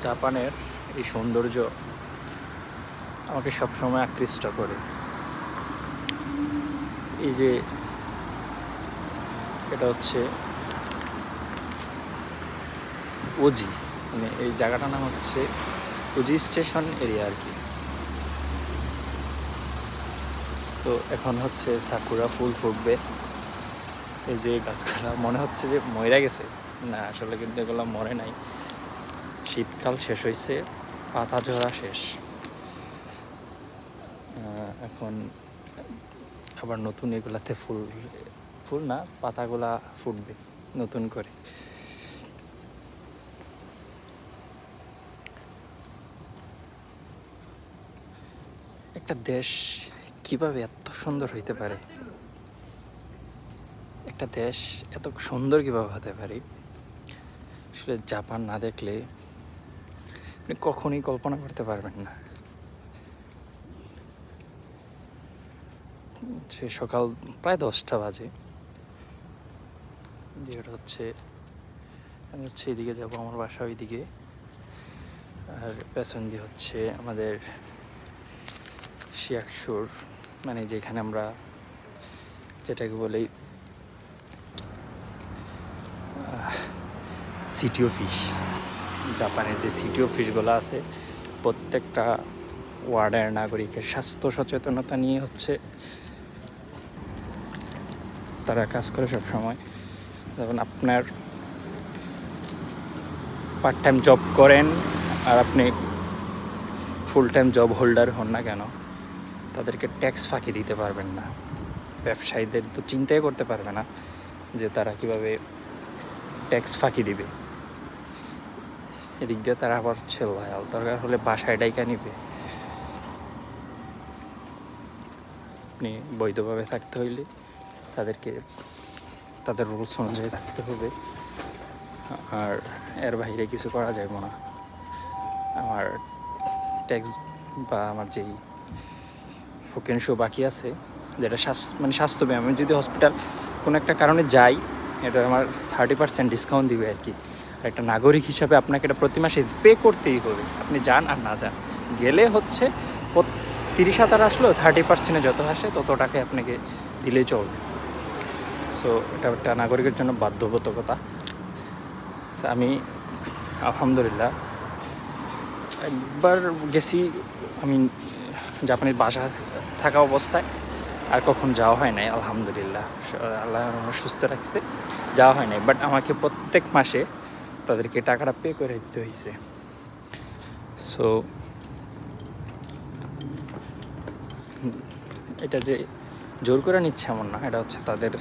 জাপানের এই সৌন্দর্য আমাকে সবসময় আকৃষ্ট করে। এই যে এটা হচ্ছে ওজি, মানে এই জায়গাটার নাম হচ্ছে ওজি স্টেশন এরিয়া আর কি। তো এখন হচ্ছে সাকুরা ফুল ফুটবে। এই যে গাছগুলা মনে হচ্ছে যে মরে গেছে, না আসলে কিন্তু এগুলো মরে নাই। শীতকাল শেষ হয়েছে, পাতা ঝরা শেষ, এখন আবার নতুন এগুলাতে ফুল ফুল না পাতাগুলা ফুটবে নতুন করে। একটা দেশ কিভাবে এত সুন্দর হইতে পারে, একটা দেশ এত সুন্দর কিভাবে হতে পারে, আসলে জাপান না দেখলে আপনি কখনোই কল্পনা করতে পারবেন না। সে সকাল প্রায় 10টা বাজে, যেটা হচ্ছে আমি হচ্ছে এদিকে যাবো, আমার বাসা ওইদিকে, আর পেছন দিয়ে হচ্ছে আমাদের শিয়াকসুর, মানে যেখানে আমরা যেটাকে বলি সিটি অফিস। জাপানের যে সিটি অফিসগুলো আছে প্রত্যেকটা ওয়ার্ডের নাগরিকের স্বাস্থ্য সচেতনতা নিয়ে হচ্ছে তারা কাজ করে সব সময়। যেমন আপনার পার্ট টাইম জব করেন আর আপনি ফুল টাইম জব হোল্ডার হন না কেন, তাদেরকে ট্যাক্স ফাঁকি দিতে পারবেন না। ব্যবসায়ীদের তো চিন্তাই করতে পারবে না যে তারা কিভাবে ট্যাক্স ফাঁকি দিবে। এদিক দিয়ে তারা আবার হচ্ছে লয়াল, দরকার হলে বাসায় ডাইকা নিবে। আপনি বৈধভাবে থাকতে হইলে তাদেরকে তাদের রুলস অনুযায়ী থাকতে হবে, আর এর বাইরে কিছু করা যাবে না। আমার ট্যাক্স বা আমার যেই ফোকেনশো বাকি আছে, যেটা স্বাস্থ্য বিমা, আমি যদি হসপিটাল কোনো একটা কারণে যাই, এটা আমার 30% ডিসকাউন্ট দিবে আর কি। আর একটা নাগরিক হিসাবে আপনাকে এটা প্রতি মাসে পে করতেই হবে, আপনি যান আর না যান। গেলে হচ্ছে 30,000 আসলো, 30% যত আসে তত টাকায় আপনাকে দিলেই চলবে। সো এটা একটা নাগরিকের জন্য বাধ্যবাধকতা। আমি আলহামদুলিল্লাহ একবার গেছি, আমি জাপানের বাসা থাকা অবস্থায়, আর কখন যাওয়া হয় নাই। আলহামদুলিল্লাহ আল্লাহ আমার সুস্থ রাখছে, যাওয়া হয় নাই। বাট আমাকে প্রত্যেক মাসে তাদেরকে টাকাটা পে করে দিতে হয়েছে। সো এটা যে জোর করে নিচ্ছে এমন না, এটা হচ্ছে তাদের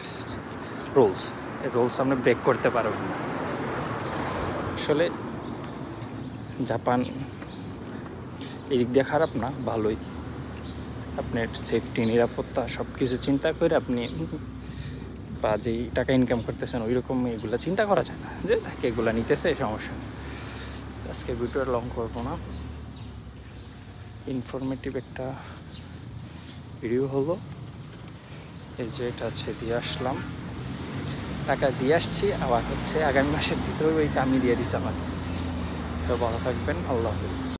রুলস। এই রুলস আপনি ব্রেক করতে পারবেন না। আসলে জাপান এদিক দিয়ে খারাপ না, ভালোই। আপনার সেফটি, নিরাপত্তা সব কিছু চিন্তা করে আপনি বা যেই টাকা ইনকাম করতেছেন ওই রকম এগুলো চিন্তা করা যায় না যে তাকে এগুলো নিতেছে, সমস্যা। আজকে ভিডিও লং করবো না, ইনফরমেটিভ একটা ভিডিও হলো। এই যে এটা হচ্ছে দিয়ে আসলাম, টাকা দিয়ে আসছি, আবার হচ্ছে আগামী মাসের ভিতরে ওই কামি দিয়ে দিচ্ছে আমাকে। তো ভালো থাকবেন, আল্লাহ হাফেজ।